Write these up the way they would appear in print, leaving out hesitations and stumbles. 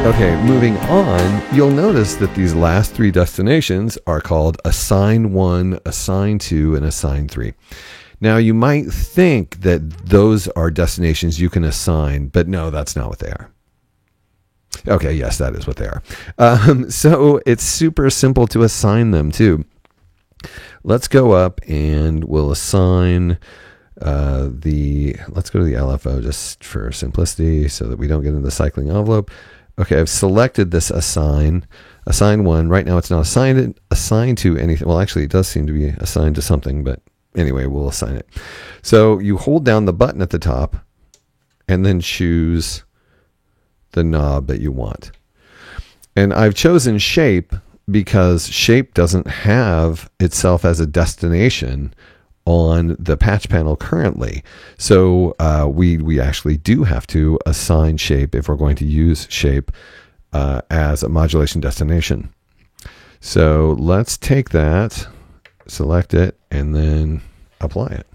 Okay, moving on, you'll notice that these last three destinations are called assign 1, assign 2, and assign 3. Now, you might think that those are destinations you can assign, but no, that's not what they are. Okay, yes, that is what they are. So it's super simple to assign them too. Let's go up and we'll assign let's go to the LFO just for simplicity so that we don't get into the cycling envelope. Okay, I've selected this assign 1. Right now it's not assigned to anything. Well, actually it does seem to be assigned to something, but anyway, we'll assign it. So you hold down the button at the top and then choose the knob that you want. And I've chosen shape because shape doesn't have itself as a destination on the patch panel currently. So we actually do have to assign shape if we're going to use shape as a modulation destination. So let's take that, select it, and then apply it.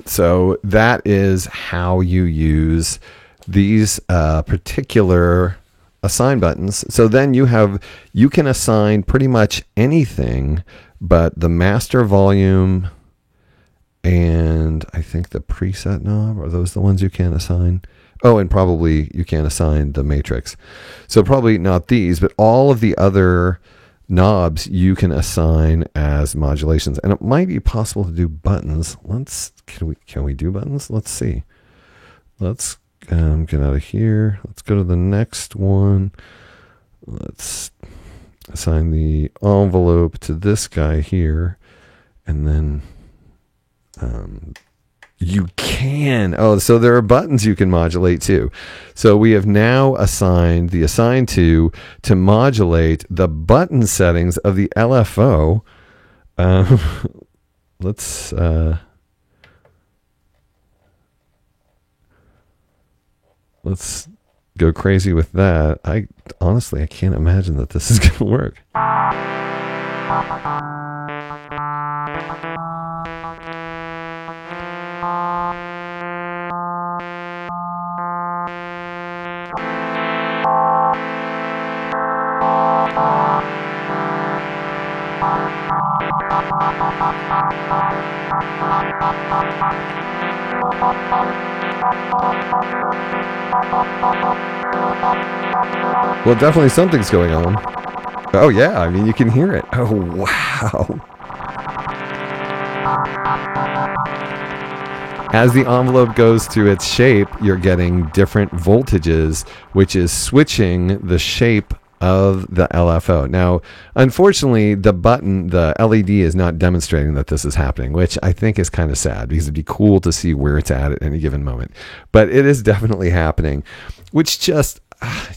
So that is how you use these particular assign buttons. So then you can assign pretty much anything but the master volume and I think the preset knob. Are those the ones you can assign? Oh, and probably you can assign the matrix. So probably not these, but all of the other knobs you can assign as modulations. And it might be possible to do buttons. Can we do buttons? Let's see. Let's get out of here. Let's go to the next one. Let's assign the envelope to this guy here. And then you can. Oh, so there are buttons you can modulate too. So we have now assigned the assign to modulate the button settings of the LFO. Let's go crazy with that. I can't imagine that this is going to work. Well, definitely something's going on. Oh, yeah. I mean, you can hear it. Oh, wow. As the envelope goes through its shape, you're getting different voltages, which is switching the shape of the LFO. Now, unfortunately, the LED is not demonstrating that this is happening, which I think is kind of sad because it'd be cool to see where it's at any given moment. But it is definitely happening, which just,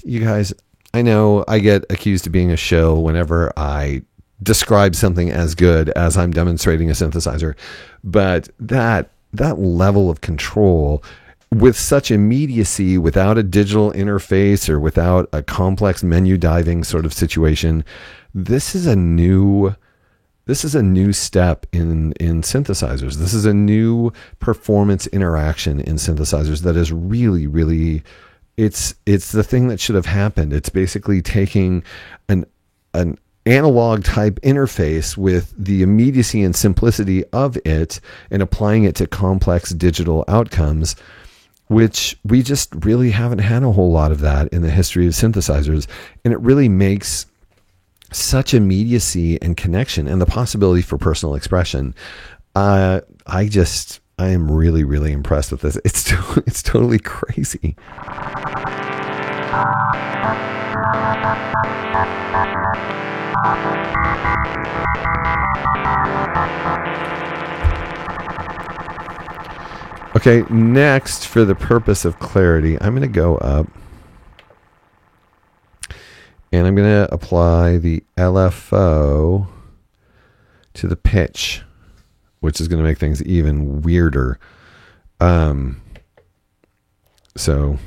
you guys, I know I get accused of being a shill whenever I describe something as good as I'm demonstrating a synthesizer, but that level of control with such immediacy, without a digital interface or without a complex menu diving sort of situation, this is a new step in synthesizers. This is a new performance interaction in synthesizers that is really, really, it's the thing that should have happened. It's basically taking an analog type interface with the immediacy and simplicity of it and applying it to complex digital outcomes, which we just really haven't had a whole lot of that in the history of synthesizers. And it really makes such immediacy and connection and the possibility for personal expression. I I am really, really impressed with this. It's totally crazy. Okay, next, for the purpose of clarity, I'm going to go up and I'm going to apply the LFO to the pitch, which is going to make things even weirder. So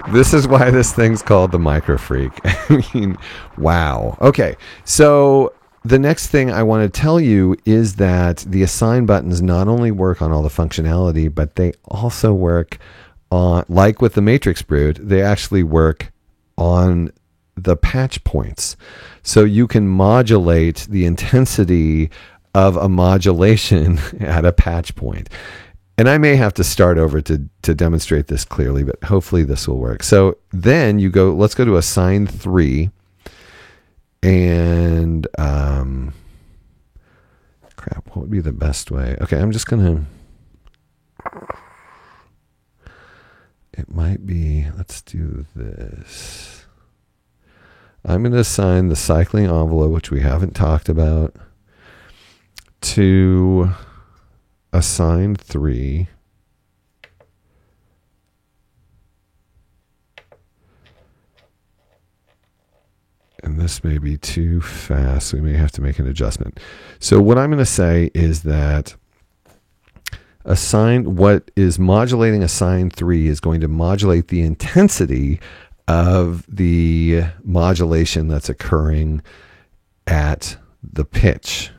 this is why this thing's called the Micro Freak. I mean, wow. Okay, so the next thing I want to tell you is that the assign buttons not only work on all the functionality, but they also work on, like with the Matrix Brute, they actually work on the patch points. So you can modulate the intensity of a modulation at a patch point. And I may have to start over to demonstrate this clearly, but hopefully this will work. So then let's go to assign 3. And crap, what would be the best way? Okay, I'm just going to, it might be, let's do this. I'm going to assign the cycling envelope, which we haven't talked about, to assign 3. And this may be too fast, so we may have to make an adjustment. So what I'm going to say is that what is modulating assign 3 is going to modulate the intensity of the modulation that's occurring at the pitch.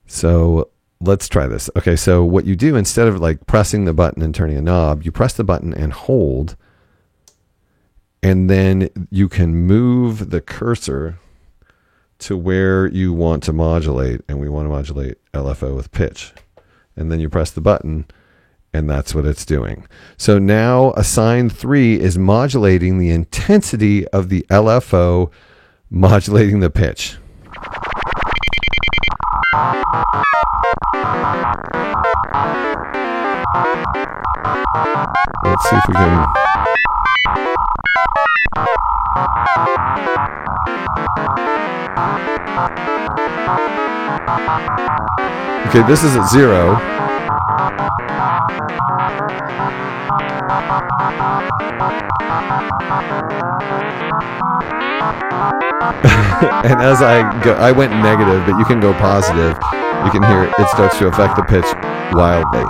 So let's try this. Okay, so what you do, instead of like pressing the button and turning a knob, you press the button and hold, and then you can move the cursor to where you want to modulate, and we want to modulate LFO with pitch. And then you press the button, and that's what it's doing. So now assign 3 is modulating the intensity of the LFO, modulating the pitch. Let's see if we can. Okay, this is at 0. And as I went negative, but you can go positive. You can hear it starts to affect the pitch wildly.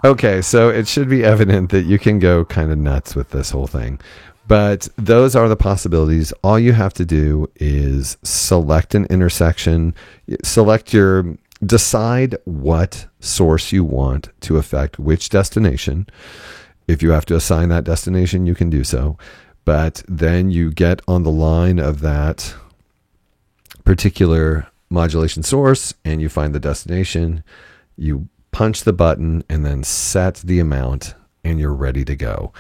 Okay, so it should be evident that you can go kind of nuts with this whole thing. But those are the possibilities. All you have to do is select an intersection, decide what source you want to affect which destination. If you have to assign that destination, you can do so. But then you get on the line of that particular modulation source and you find the destination. You punch the button and then set the amount and you're ready to go.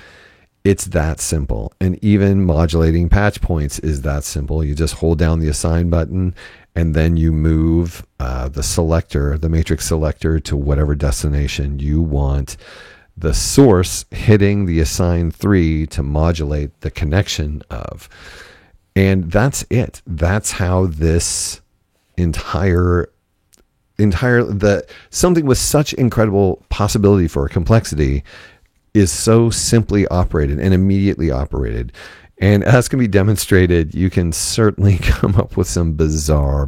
It's that simple. And even modulating patch points is that simple. You just hold down the assign button and then you move the matrix selector to whatever destination you want the source hitting the assign 3 to modulate the connection of. And that's it. That's how this something with such incredible possibility for complexity is so simply operated and immediately operated. And as can be demonstrated, you can certainly come up with some bizarre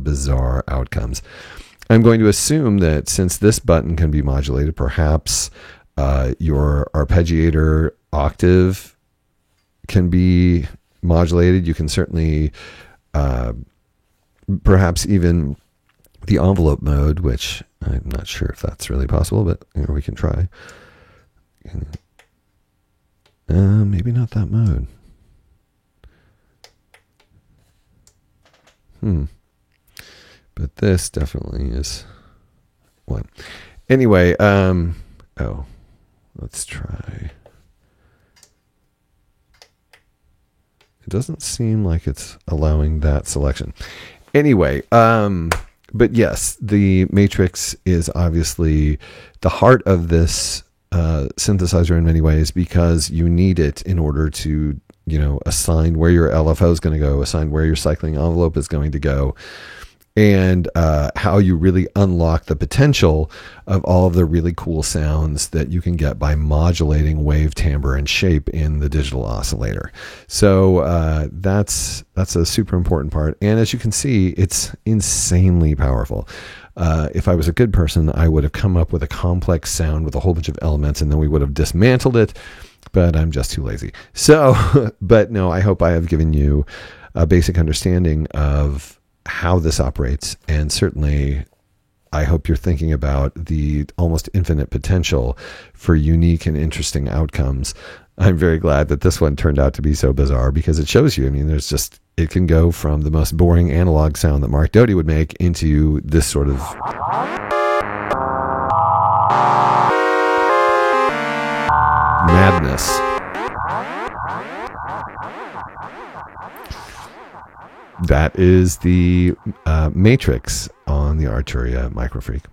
outcomes. I'm going to assume that since this button can be modulated, perhaps your arpeggiator octave can be modulated. You can certainly perhaps even the envelope mode, which I'm not sure if that's really possible, but we can try. Maybe not that mode. But this definitely is one. Anyway, let's try. It doesn't seem like it's allowing that selection. Anyway, but yes, the Matrix is obviously the heart of this synthesizer in many ways, because you need it in order to, assign where your LFO is going to go, assign where your cycling envelope is going to go, and how you really unlock the potential of all of the really cool sounds that you can get by modulating wave, timbre, and shape in the digital oscillator. So that's a super important part. And as you can see, it's insanely powerful. If I was a good person, I would have come up with a complex sound with a whole bunch of elements, and then we would have dismantled it, but I'm just too lazy. So, but no, I hope I have given you a basic understanding of how this operates, and certainly I hope you're thinking about the almost infinite potential for unique and interesting outcomes. I'm very glad that this one turned out to be so bizarre, because it shows you, it can go from the most boring analog sound that Mark Doty would make into this sort of madness. That is the Matrix on the Arturia Microfreak.